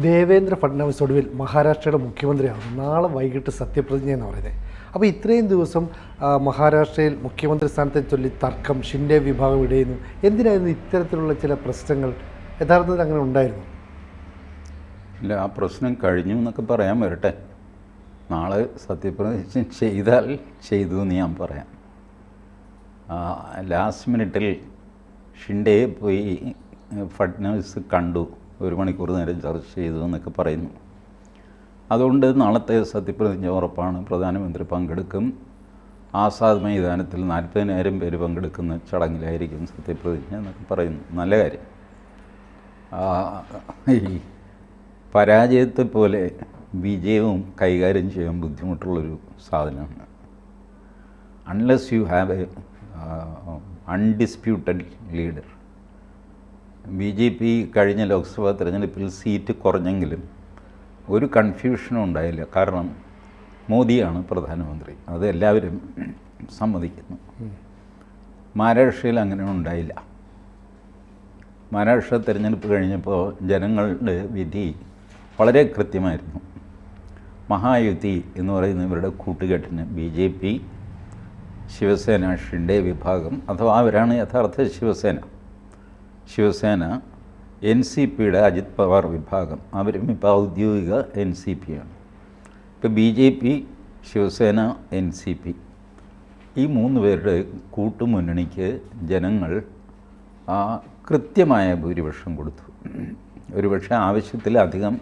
ദേവേന്ദ്ര ഫഡ്നാവിസ് ഒടുവിൽ മഹാരാഷ്ട്രയുടെ മുഖ്യമന്ത്രിയാണ്. നാളെ വൈകിട്ട് സത്യപ്രതിജ്ഞ എന്ന് പറയുന്നത്. അപ്പോൾ ഇത്രയും ദിവസം മഹാരാഷ്ട്രയിൽ മുഖ്യമന്ത്രി സ്ഥാനത്തെ ചൊല്ലി തർക്കം, ഷിൻഡെ വിഭാഗം ഇടയുന്നു. എന്തിനായിരുന്നു ഇത്തരത്തിലുള്ള ചില പ്രശ്നങ്ങൾ യഥാർത്ഥത്തിൽ അങ്ങനെ ഉണ്ടായിരുന്നു? ഇല്ല, ആ പ്രശ്നം കഴിഞ്ഞു എന്നൊക്കെ പറയാൻ വരട്ടെ. നാളെ സത്യപ്രതിജ്ഞ ചെയ്താൽ ചെയ്തു എന്ന് ഞാൻ പറയാം. ലാസ്റ്റ് മിനിറ്റിൽ ഷിൻഡെയെ പോയി ഫഡ്നാവിസ് കണ്ടു, 1 മണിക്കൂർ നേരം ചർച്ച ചെയ്തു എന്നൊക്കെ പറയുന്നു. അതുകൊണ്ട് നാളത്തെ സത്യപ്രതിജ്ഞ ഉറപ്പാണ്. പ്രധാനമന്ത്രി പങ്കെടുക്കും. ആസാദ് മൈതാനത്തിൽ 40,000 പേര് പങ്കെടുക്കുന്ന ചടങ്ങിലായിരിക്കും സത്യപ്രതിജ്ഞ എന്നൊക്കെ പറയുന്നു. നല്ല കാര്യം. ഈ പരാജയത്തെ പോലെ വിജയവും കൈകാര്യം ചെയ്യാൻ ബുദ്ധിമുട്ടുള്ളൊരു സാധനമാണ്. Unless you have A undisputed leader. BJP കഴിഞ്ഞ ലോക്സഭാ തിരഞ്ഞെടുപ്പിൽ സീറ്റ് കുറഞ്ഞെങ്കിലും ഒരു കൺഫ്യൂഷനും ഉണ്ടായില്ല. കാരണം മോദിയാണ് പ്രധാനമന്ത്രി, അത് എല്ലാവരും സമ്മതിക്കുന്നു. മഹാരാഷ്ട്രയിൽ അങ്ങനെ ഉണ്ടായില്ല. മഹാരാഷ്ട്ര തിരഞ്ഞെടുപ്പ് കഴിഞ്ഞപ്പോൾ ജനങ്ങളുടെ വിധി വളരെ കൃത്യമായിരുന്നു. മഹായുതി എന്ന് പറയുന്ന ഇവരുടെ കൂട്ടുകെട്ടിന് BJP, ശിവസേന, ഷിൻഡെ വിഭാഗം, അഥവാ അവരാണ് യഥാർത്ഥ ശിവസേന, NCPയുടെ അജിത് പവാർ വിഭാഗം, അവരും ഇപ്പോൾ ഔദ്യോഗിക NCP ആണ്. ഇപ്പോൾ BJP, ശിവസേന, NCP ഈ 3 പേരുടെ കൂട്ടുമുന്നണിക്ക് ജനങ്ങൾ കൃത്യമായ ഭൂരിപക്ഷം കൊടുത്തു. ഒരുപക്ഷെ ആവശ്യത്തിലധികം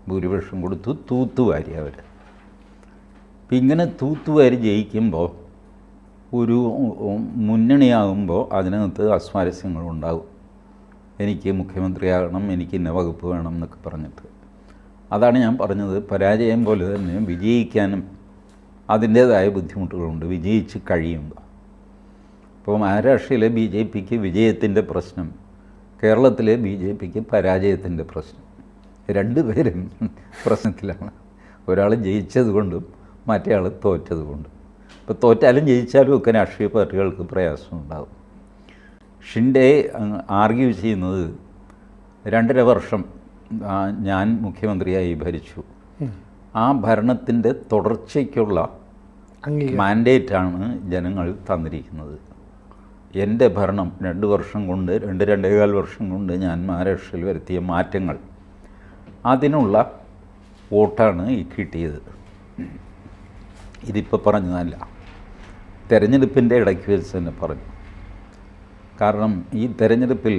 ഭൂരിപക്ഷം കൊടുത്തു. തൂത്തുവാരി അവർ. ഇപ്പം ഇങ്ങനെ തൂത്തുവാരി ജയിക്കുമ്പോൾ ഒരു മുന്നണിയാകുമ്പോൾ അതിനകത്ത് അസ്വാരസ്യങ്ങളുണ്ടാകും. എനിക്ക് മുഖ്യമന്ത്രിയാകണം, എനിക്ക് ഇന്ന വകുപ്പ് വേണം എന്നൊക്കെ പറഞ്ഞിട്ട്. അതാണ് ഞാൻ പറഞ്ഞത്, പരാജയം പോലെ തന്നെ വിജയിക്കാനും അതിൻ്റേതായ ബുദ്ധിമുട്ടുകളുണ്ട് വിജയിച്ച് കഴിയുമ്പോൾ. ഇപ്പോൾ മഹാരാഷ്ട്രയിലെ BJPക്ക് വിജയത്തിൻ്റെ പ്രശ്നം, കേരളത്തിലെ BJPക്ക് പരാജയത്തിൻ്റെ പ്രശ്നം. 2 പേരും പ്രശ്നത്തിലാണ്. ഒരാൾ ജയിച്ചതുകൊണ്ടും മറ്റേ ആൾ തോറ്റതുകൊണ്ടും. ഇപ്പോൾ തോറ്റാലും ജയിച്ചാലും ഒക്കെ രാഷ്ട്രീയ പാർട്ടികൾക്ക് പ്രയാസമുണ്ടാകും. ഷിൻഡെ ആർഗ്യൂ ചെയ്യുന്നത് 2.5 വർഷം ഞാൻ മുഖ്യമന്ത്രിയായി ഭരിച്ചു, ആ ഭരണത്തിൻ്റെ തുടർച്ചയ്ക്കുള്ള മാൻഡേറ്റാണ് ജനങ്ങൾ തന്നിരിക്കുന്നത്. എൻ്റെ ഭരണം 2 വർഷം കൊണ്ട് 2-2.25 വർഷം കൊണ്ട് ഞാൻ മഹാരാഷ്ട്രയിൽ വരുത്തിയ മാറ്റങ്ങൾ, അതിനുള്ള വോട്ടാണ് ഈ കിട്ടിയത്. ഇതിപ്പോൾ പറഞ്ഞതല്ല, തെരഞ്ഞെടുപ്പിൻ്റെ ഇടയ്ക്ക് വെച്ച് തന്നെ പറഞ്ഞു. കാരണം ഈ തെരഞ്ഞെടുപ്പിൽ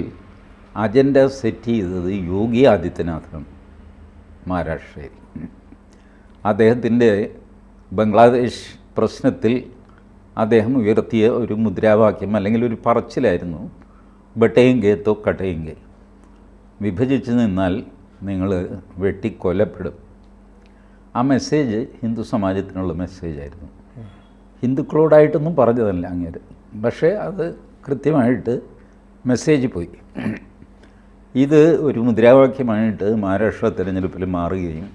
അജണ്ട സെറ്റ് ചെയ്തത് യോഗി ആദിത്യനാഥാണ് മഹാരാഷ്ട്രയിൽ. അദ്ദേഹത്തിൻ്റെ ബംഗ്ലാദേശ് പ്രശ്നത്തിൽ അദ്ദേഹം ഉയർത്തിയ ഒരു മുദ്രാവാക്യം അല്ലെങ്കിൽ ഒരു പറച്ചിലായിരുന്നു, ബട്ടേങ്കെ തോ കട്ടേങ്കെ, വിഭജിച്ച് നിന്നാൽ നിങ്ങൾ വെട്ടിക്കൊല്ലപ്പെടും. ആ മെസ്സേജ് ഹിന്ദു സമാജത്തിനുള്ള മെസ്സേജായിരുന്നു. ഹിന്ദുക്കളോടായിട്ടൊന്നും പറഞ്ഞതല്ല അങ്ങേര്, പക്ഷേ അത് കൃത്യമായിട്ട് മെസ്സേജ് പോയി. ഇത് ഒരു മുദ്രാവാക്യമായിട്ട് മഹാരാഷ്ട്ര തിരഞ്ഞെടുപ്പിൽ മാറുകയും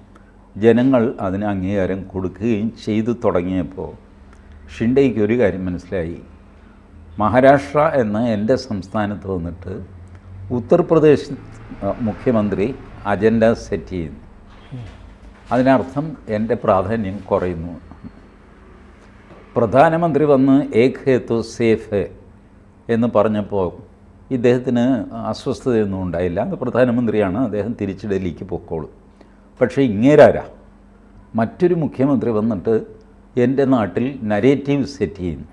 ജനങ്ങൾ അതിന് അംഗീകാരം കൊടുക്കുകയും ചെയ്തു തുടങ്ങിയപ്പോൾ ഷിൻഡെയ്ക്ക് ഒരു കാര്യം മനസ്സിലായി. മഹാരാഷ്ട്ര എന്ന എൻ്റെ സംസ്ഥാനത്ത് വന്നിട്ട് ഉത്തർപ്രദേശ് മുഖ്യമന്ത്രി അജണ്ട സെറ്റ് ചെയ്യുന്നു, അതിനർത്ഥം എൻ്റെ പ്രാധാന്യം കുറയുന്നു. പ്രധാനമന്ത്രി വന്ന് ഏക് ഹേ തോ സേഫ് ഹേ എന്ന് പറഞ്ഞപ്പോൾ ഇദ്ദേഹത്തിന് അസ്വസ്ഥതയൊന്നും ഉണ്ടായില്ല. അത് പ്രധാനമന്ത്രിയാണ്, അദ്ദേഹം തിരിച്ച് ഡൽഹിക്ക് പൊക്കോളും. പക്ഷേ ഇങ്ങേരാരാ, മറ്റൊരു മുഖ്യമന്ത്രി വന്നിട്ട് എൻ്റെ നാട്ടിൽ നരേറ്റീവ് സെറ്റ് ചെയ്യുന്നു,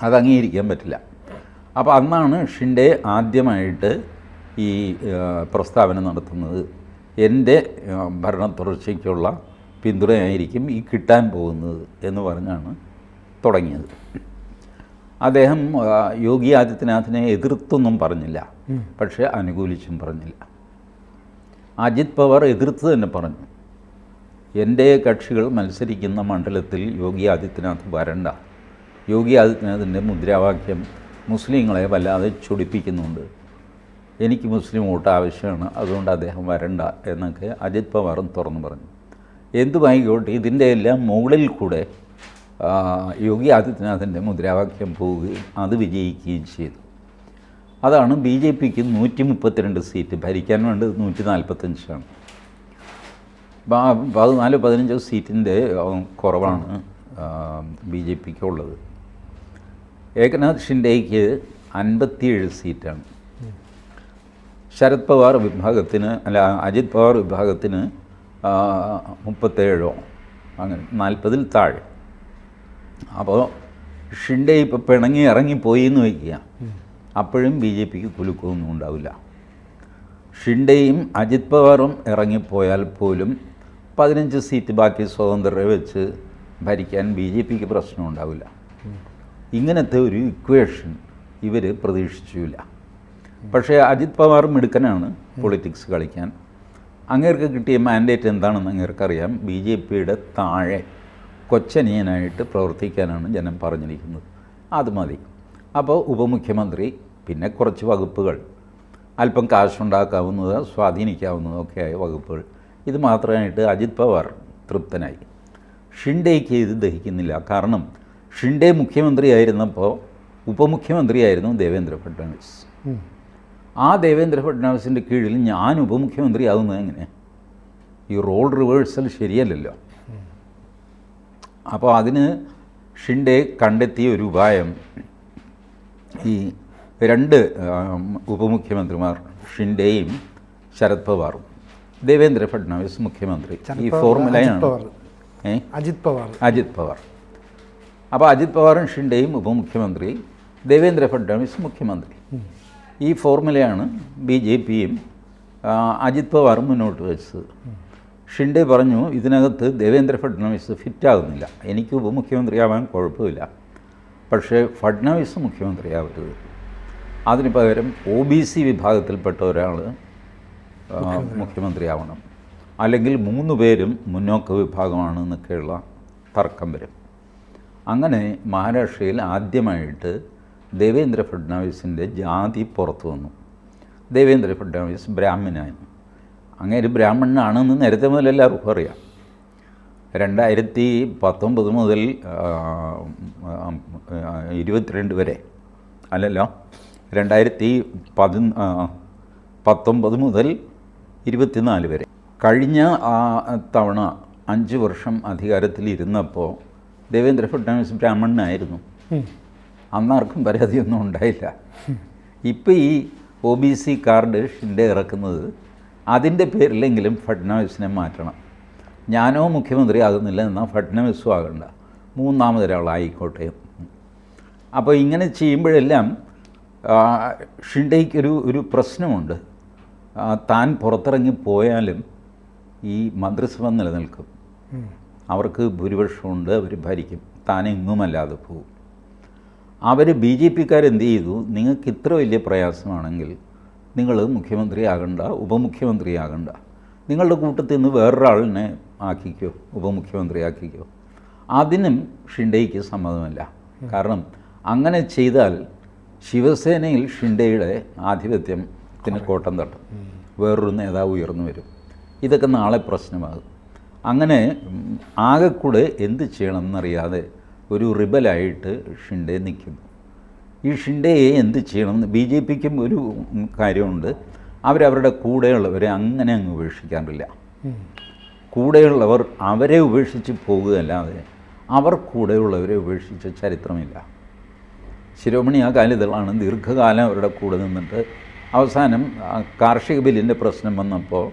അത് അംഗീകരിക്കാൻ പറ്റില്ല. അപ്പോൾ അന്നാണ് ഷിൻഡെ ആദ്യമായിട്ട് ഈ പ്രസ്താവന നടത്തുന്നത്. എൻ്റെ ഭരണ തുടർച്ചയ്ക്കുള്ള പിന്തുണയായിരിക്കും ഈ കിട്ടാൻ പോകുന്നത് എന്ന് പറഞ്ഞാണ് തുടങ്ങിയത്. അദ്ദേഹം യോഗി ആദിത്യനാഥിനെ എതിർത്തൊന്നും പറഞ്ഞില്ല, പക്ഷേ അനുകൂലിച്ചും പറഞ്ഞില്ല. അജിത് പവാർ എതിർത്ത് തന്നെ പറഞ്ഞു, എൻ്റെ കക്ഷികൾ മത്സരിക്കുന്ന മണ്ഡലത്തിൽ യോഗി ആദിത്യനാഥ് വരണ്ട. യോഗി ആദിത്യനാഥിൻ്റെ മുദ്രാവാക്യം മുസ്ലിങ്ങളെ വല്ലാതെ ചൊടിപ്പിക്കുന്നുണ്ട്, എനിക്ക് മുസ്ലിം വോട്ട് ആവശ്യമാണ്, അതുകൊണ്ട് അദ്ദേഹം വരണ്ട എന്നൊക്കെ അജിത് പവാറും തുറന്നു പറഞ്ഞു. എന്തുമായിക്കോട്ടെ, ഇതിൻ്റെ എല്ലാം മുകളിൽ കൂടെ യോഗി ആദിത്യനാഥിൻ്റെ മുദ്രാവാക്യം പോവുകയും അത് വിജയിക്കുകയും ചെയ്തു. അതാണ് BJPക്ക് 132 സീറ്റ്, ഭരിക്കാൻ വേണ്ടത് 145ആണ്. 14-15 സീറ്റിൻ്റെ കുറവാണ് ബി ജെ പിക്ക് ഉള്ളത്. ഏകനാഥ് ഷിൻഡേക്ക് 57 സീറ്റാണ്. ശരത് പവാർ വിഭാഗത്തിന് അജിത് പവാർ വിഭാഗത്തിന് 37 അങ്ങനെ 40-ൽ താഴെ. അപ്പോൾ ഷിൻഡെ ഇപ്പോൾ പിണങ്ങി ഇറങ്ങിപ്പോയി എന്ന് വയ്ക്കുക, അപ്പോഴും ബി ജെ പിക്ക് കുലുക്കമൊന്നും ഉണ്ടാവില്ല. ഷിൻഡെയും അജിത് പവാറും ഇറങ്ങിപ്പോയാൽ പോലും 15 സീറ്റ് ബാക്കി സ്വതന്ത്രരെ വെച്ച് ഭരിക്കാൻ ബി ജെ പിക്ക് പ്രശ്നം ഉണ്ടാവില്ല. ഇങ്ങനത്തെ ഒരു ഇക്വേഷൻ ഇവർ പ്രതീക്ഷിച്ചില്ല. പക്ഷേ അജിത് പവാർ മിടുക്കനാണ് പൊളിറ്റിക്സ് കളിക്കാൻ. അങ്ങേർക്ക് കിട്ടിയ മാൻഡേറ്റ് എന്താണെന്ന് അങ്ങേർക്കറിയാം. ബി ജെ പിയുടെ താഴെ കൊച്ചനിയനായിട്ട് പ്രവർത്തിക്കാനാണ് ജനം പറഞ്ഞിരിക്കുന്നത്. അത് മതി. അപ്പോൾ ഉപമുഖ്യമന്ത്രി, പിന്നെ കുറച്ച് വകുപ്പുകൾ, അല്പം കാശുണ്ടാക്കാവുന്നത് സ്വാധീനിക്കാവുന്നതൊക്കെയായ വകുപ്പുകൾ, ഇത് മാത്രമായിട്ട് അജിത് പവാർ തൃപ്തനായി. ഷിൻഡേക്ക് ഇത് ദഹിക്കുന്നില്ല. കാരണം ഷിൻഡെ മുഖ്യമന്ത്രിയായിരുന്നപ്പോൾ ഉപമുഖ്യമന്ത്രിയായിരുന്നു ദേവേന്ദ്ര ഫഡ്നാവിസ്. ആ ദേവേന്ദ്ര ഫഡ്നാവിസിൻ്റെ കീഴിൽ ഞാൻ ഉപമുഖ്യമന്ത്രിയാകുന്നത് എങ്ങനെ? ഈ റോൾ റിവേഴ്സൽ ശരിയല്ലല്ലോ. അപ്പോൾ അതിന് ഷിൻഡെ കണ്ടെത്തിയ ഒരു ഉപായം, ഈ 2 ഉപമുഖ്യമന്ത്രിമാർ, ഷിൻഡെയും ശരത് പവാറും, ദേവേന്ദ്ര ഫഡ്നാവിസ് മുഖ്യമന്ത്രി, ഈ ഫോർമുലയാണ് അജിത് പവാർ. അപ്പോൾ അജിത് പവാറും ഷിൻഡെയും ഉപമുഖ്യമന്ത്രി, ദേവേന്ദ്ര ഫഡ്നാവിസ് മുഖ്യമന്ത്രി. ഈ ഫോർമുലയാണ് ബി ജെ പിയും അജിത് പവാറും മുന്നോട്ട് വെച്ചത്. ഷിൻഡെ പറഞ്ഞു, ഇതിനകത്ത് ദേവേന്ദ്ര ഫഡ്നാവിസ് ഫിറ്റാകുന്നില്ല, എനിക്ക് ഉപമുഖ്യമന്ത്രിയാവാൻ കുഴപ്പമില്ല, പക്ഷേ ഫഡ്നാവിസ് മുഖ്യമന്ത്രിയാവരുത്. അതിന് പകരം OBC വിഭാഗത്തിൽപ്പെട്ട ഒരാൾ മുഖ്യമന്ത്രിയാവണം, അല്ലെങ്കിൽ 3 പേരും മുന്നോക്ക വിഭാഗമാണ് എന്നൊക്കെയുള്ള തർക്കം വരും. അങ്ങനെ മഹാരാഷ്ട്രയിൽ ആദ്യമായിട്ട് ദേവേന്ദ്ര ഫഡ്നാവിസിൻ്റെ ജാതി പുറത്തു വന്നു. ദേവേന്ദ്ര ഫഡ്നാവിസ് ബ്രാഹ്മണനായിരുന്നു. അങ്ങേര് ബ്രാഹ്മണനാണെന്ന് നേരത്തെ മുതൽ എല്ലാവർക്കും അറിയാം. 2019 മുതൽ 22 വരെ, അല്ലല്ലോ, 2019 മുതൽ 24 വരെ, കഴിഞ്ഞ തവണ 5 വർഷം അധികാരത്തിലിരുന്നപ്പോൾ ദേവേന്ദ്ര ഫഡ്നാവിസ് ബ്രാഹ്മണനായിരുന്നു. അന്നാർക്കും പരാതിയൊന്നും ഉണ്ടായില്ല. ഇപ്പോൾ ഈ OBC കാർഡ് ഷിൻഡെ ഇറക്കുന്നത് അതിൻ്റെ പേരിലെങ്കിലും ഫഡ്നാവിസിനെ മാറ്റണം. ഞാനോ മുഖ്യമന്ത്രി ആകുന്നില്ല, എന്നാൽ ഫഡ്നാവിസും ആകണ്ട, 3ാമതൊരാളായിക്കോട്ടെ. അപ്പോൾ ഇങ്ങനെ ചെയ്യുമ്പോഴെല്ലാം ഷിൻഡെയ്ക്കൊരു പ്രശ്നമുണ്ട്. താൻ പുറത്തിറങ്ങി പോയാലും ഈ മന്ത്രിസഭ നിലനിൽക്കും, അവർക്ക് ഭൂരിപക്ഷമുണ്ട്, അവർ ഭരിക്കും, താനെങ്ങുമല്ലാതെ പോകും. അവർ ബി ജെ പിക്കാരെന്ത് ചെയ്തു, നിങ്ങൾക്ക് ഇത്ര വലിയ പ്രയാസമാണെങ്കിൽ നിങ്ങൾ മുഖ്യമന്ത്രിയാകണ്ട, ഉപമുഖ്യമന്ത്രിയാകണ്ട, നിങ്ങളുടെ കൂട്ടത്തിൽ നിന്ന് വേറൊരാളിനെ ആക്കിക്കോ, ഉപമുഖ്യമന്ത്രിയാക്കിക്കോ. അതിനും ഷിൻഡെയ്ക്ക് സമ്മതമല്ല. കാരണം അങ്ങനെ ചെയ്താൽ ശിവസേനയിൽ ഷിൻഡെയുടെ ആധിപത്യത്തിന് കോട്ടം തട്ടും, വേറൊരു നേതാവ് ഉയർന്നു വരും. ഇതൊക്കെ നാളെ പ്രശ്നമാകും. അങ്ങനെ ആകെക്കൂടെ എന്ത് ചെയ്യണമെന്നറിയാതെ ഒരു റിബലായിട്ട് ഷിൻഡെ നിൽക്കുന്നു. ഈ ഷിൻഡെയെ എന്ത് ചെയ്യണമെന്ന് ബി ജെ പിക്കും ഒരു കാര്യമുണ്ട്, അവരവരുടെ കൂടെയുള്ളവരെ അങ്ങനെ അങ്ങ് ഉപേക്ഷിക്കാറില്ല. കൂടെയുള്ളവർ അവരെ ഉപേക്ഷിച്ച് പോകുകയല്ലാതെ അവർ കൂടെയുള്ളവരെ ഉപേക്ഷിച്ച ചരിത്രമില്ല. ശിരോമണി അകാലിദളാണ് ദീർഘകാലം അവരുടെ കൂടെ നിന്നിട്ട് അവസാനം കാർഷിക ബില്ലിൻ്റെ പ്രശ്നം വന്നപ്പോൾ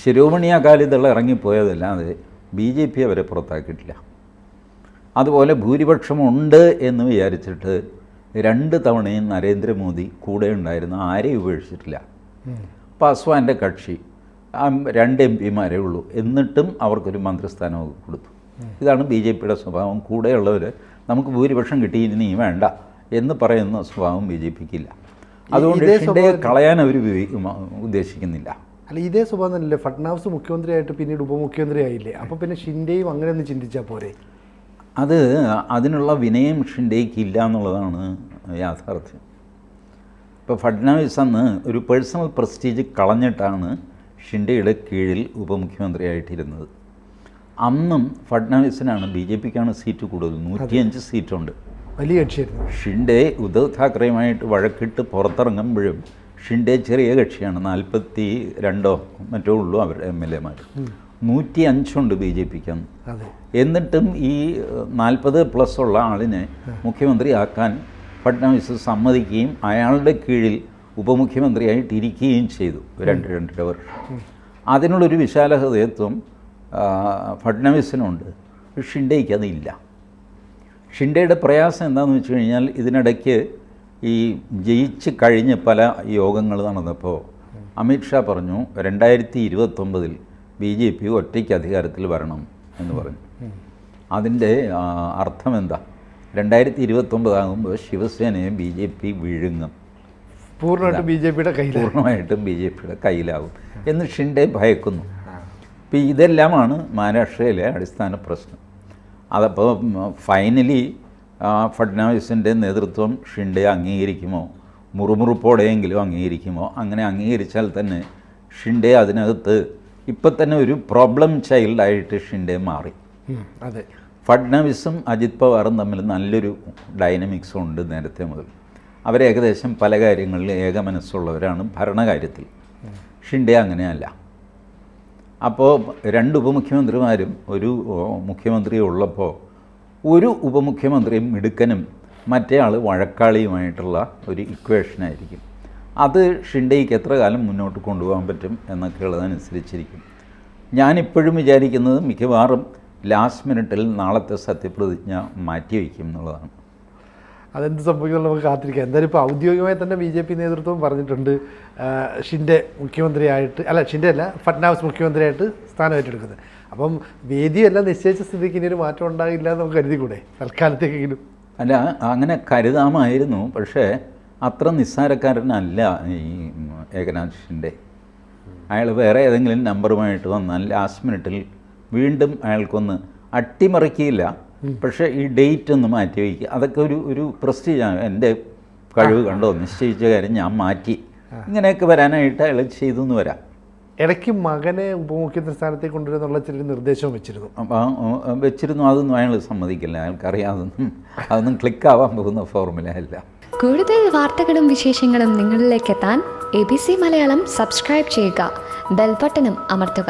Shiromani Akali Dal ഇറങ്ങിപ്പോയതല്ലാതെ B J P അവരെ പുറത്താക്കിയിട്ടില്ല. അതുപോലെ ഭൂരിപക്ഷമുണ്ട് എന്ന് വിചാരിച്ചിട്ട് 2 തവണയും നരേന്ദ്രമോദി കൂടെ ഉണ്ടായിരുന്ന ആരെയും ഉപേക്ഷിച്ചിട്ടില്ല. പാസ്വാൻ്റെ കക്ഷി 2 MP-മാരേ ഉള്ളൂ, എന്നിട്ടും അവർക്കൊരു മന്ത്രിസ്ഥാനം കൊടുത്തു. ഇതാണ് ബി ജെ പിയുടെ സ്വഭാവം. കൂടെയുള്ളവർ നമുക്ക് ഭൂരിപക്ഷം കിട്ടി, ഇനി വേണ്ട എന്ന് പറയുന്ന സ്വഭാവം ബി ജെ പിക്കില്ല. അതുകൊണ്ട് ഷിൻഡെയെ കളയാൻ അവർ ഉദ്ദേശിക്കുന്നില്ല. അല്ല, ഇതേ സ്വഭാവം തന്നെയല്ലേ ഫഡ്നാവിസ് മുഖ്യമന്ത്രിയായിട്ട് പിന്നീട് ഉപമുഖ്യമന്ത്രി ആയില്ലേ? അപ്പോൾ പിന്നെ ഷിൻഡെയും അങ്ങനെ ഒന്ന് ചിന്തിച്ചാൽ പോരെ? അതിനുള്ള വിനയം ഷിൻഡെയ്ക്ക് ഇല്ല എന്നുള്ളതാണ് യാഥാർത്ഥ്യം. ഇപ്പോൾ ഫഡ്നാവിസ് അന്ന് ഒരു പേഴ്സണൽ പ്രസ്റ്റീജ് കളഞ്ഞിട്ടാണ് ഷിൻഡെയുടെ കീഴിൽ ഉപമുഖ്യമന്ത്രിയായിട്ടിരുന്നത്. അന്നും ഫഡ്നാവിസിനാണ്, ബി ജെ പിക്കാണ് സീറ്റ് കൂടുതൽ, 105 സീറ്റുണ്ട്. വലിയ കക്ഷിയായിരുന്നു. ഷിൻഡെ ഉദ്ധവ് താക്കറെയുമായിട്ട് വഴക്കിട്ട് പുറത്തിറങ്ങുമ്പോഴും ഷിൻഡെ ചെറിയ കക്ഷിയാണ്, 42 മറ്റോ ഉള്ളൂ അവരുടെ MLA-മാർ. 105 ബി ജെ പിക്കാണ്. അതെ. എന്നിട്ടും ഈ 40+ ഉള്ള ആളിനെ മുഖ്യമന്ത്രിയാക്കാൻ ഫഡ്നവിസ് സമ്മതിക്കുകയും അയാളുടെ കീഴിൽ ഉപമുഖ്യമന്ത്രിയായിട്ട് ഇരിക്കുകയും ചെയ്തു 2-2.5 വർഷം. അതിനുള്ളൊരു വിശാല ഹൃദയത്വം ഫഡ്നവിസിനുണ്ട്. ഷിൻഡേക്ക് അതില്ല. ഷിൻഡേയുടെ പ്രയാസം എന്താണെന്ന് വെച്ച് കഴിഞ്ഞാൽ ഇതിനിടയ്ക്ക് ഈ ജയിച്ച് കഴിഞ്ഞ് പല യോഗങ്ങൾ നടന്നപ്പോൾ അമിത്ഷാ പറഞ്ഞു 2029 ബി ജെ പി ഒറ്റയ്ക്ക് അധികാരത്തിൽ വരണം എന്ന് പറഞ്ഞു. അതിൻ്റെ അർത്ഥം എന്താ? 2029 ആകുമ്പോൾ ശിവസേനയെ ബി ജെ പി വിഴുങ്ങും, പൂർണ്ണമായിട്ടും ബി ജെ പിയുടെ കയ്യിലാവും എന്ന് ഷിൻഡെ ഭയക്കുന്നു. ഇപ്പോൾ ഇതെല്ലാമാണ് മഹാരാഷ്ട്രയിലെ അടിസ്ഥാന പ്രശ്നം. അതപ്പോൾ ഫൈനലി ഫഡ്നാവിസിൻ്റെ നേതൃത്വം ഷിൻഡെ അംഗീകരിക്കുമോ, മുറുമുറുപ്പോടെയെങ്കിലും അംഗീകരിക്കുമോ? അങ്ങനെ അംഗീകരിച്ചാൽ തന്നെ ഷിൻഡെ അതിനകത്ത് ഇപ്പം തന്നെ ഒരു പ്രോബ്ലം ചൈൽഡായിട്ട് ഷിൻഡെ മാറി. അതെ. ഫഡ്നവിസും അജിത് പവാറും തമ്മിൽ നല്ലൊരു ഡൈനമിക്സും ഉണ്ട് നേരത്തെ മുതൽ. അവരേകദേശം പല കാര്യങ്ങളിൽ ഏകമനസ്സുള്ളവരാണ് ഭരണകാര്യത്തിൽ. ഷിൻഡെ അങ്ങനെയല്ല. അപ്പോൾ 2 ഉപമുഖ്യമന്ത്രിമാരും ഒരു മുഖ്യമന്ത്രിയും ഉള്ളപ്പോൾ ഒരു ഉപമുഖ്യമന്ത്രിയും മിടുക്കനും മറ്റേ ആൾ വഴക്കാളിയുമായിട്ടുള്ള ഒരു ഇക്വേഷനായിരിക്കും. അത് ഷിൻഡേക്ക് എത്ര കാലം മുന്നോട്ട് കൊണ്ടുപോകാൻ പറ്റും എന്നൊക്കെ ഉള്ളതനുസരിച്ചിരിക്കും. ഞാനിപ്പോഴും വിചാരിക്കുന്നത് മിക്കവാറും ലാസ്റ്റ് മിനിറ്റിൽ നാളത്തെ സത്യപ്രതിജ്ഞ മാറ്റിവെക്കും എന്നുള്ളതാണ്. അതെന്ത് സംഭവിക്കുന്നുള്ള നമുക്ക് കാത്തിരിക്കാം. എന്തായാലും ഇപ്പോൾ ഔദ്യോഗികമായി തന്നെ ബി ജെ പി നേതൃത്വം പറഞ്ഞിട്ടുണ്ട് ഷിൻഡെ മുഖ്യമന്ത്രിയായിട്ട്, ഷിൻഡെ അല്ല, ഫഡ്നാവിസ് മുഖ്യമന്ത്രിയായിട്ട് സ്ഥാനം ഏറ്റെടുക്കുന്നത്. അപ്പം വേദിയെല്ലാം നിശ്ചയിച്ച സ്ഥിതിക്ക് ഇനി ഒരു മാറ്റം ഉണ്ടാകില്ല എന്ന് നമുക്ക് കരുതിക്കൂടെ തൽക്കാലത്തേക്കെങ്കിലും? അല്ല, അങ്ങനെ കരുതാമായിരുന്നു. പക്ഷേ അത്ര നിസ്സാരക്കാരനല്ല ഈ ഏകനാഥ് ഷിൻഡെ. അയാൾ വേറെ ഏതെങ്കിലും നമ്പറുമായിട്ട് വന്നാൽ ലാസ്റ്റ് മിനിറ്റിൽ വീണ്ടും അയാൾക്കൊന്ന് അട്ടിമറിക്കില്ല. പക്ഷേ ഈ ഡേറ്റ് ഒന്ന് മാറ്റി വയ്ക്കുക, അതൊക്കെ ഒരു പ്രസ്റ്റീജാണ്. എൻ്റെ കഴിവ് കണ്ടോ, നിശ്ചയിച്ച കാര്യം ഞാൻ മാറ്റി, ഇങ്ങനെയൊക്കെ വരാനായിട്ട് അയാൾ ചെയ്തു എന്ന് വരാം. ഇടയ്ക്ക് മകനെ ഉപമുഖ്യമന്ത്രി സ്ഥാനത്തേക്ക് കൊണ്ടുവരുന്നുള്ള ചെറിയ നിർദ്ദേശവും വെച്ചിരുന്നു. അതൊന്നും അയാൾ സമ്മതിക്കില്ല. അയാൾക്കറിയാം അതൊന്നും ക്ലിക്കാവാൻ പോകുന്ന ഫോർമുല അല്ല. കൂടുതൽ വാർത്തകളും വിശേഷങ്ങളും നിങ്ങളിലേക്ക് എത്താൻ ABC മലയാളം സബ്സ്ക്രൈബ് ചെയ്യുക, ബെൽബട്ടനും അമർത്തുക.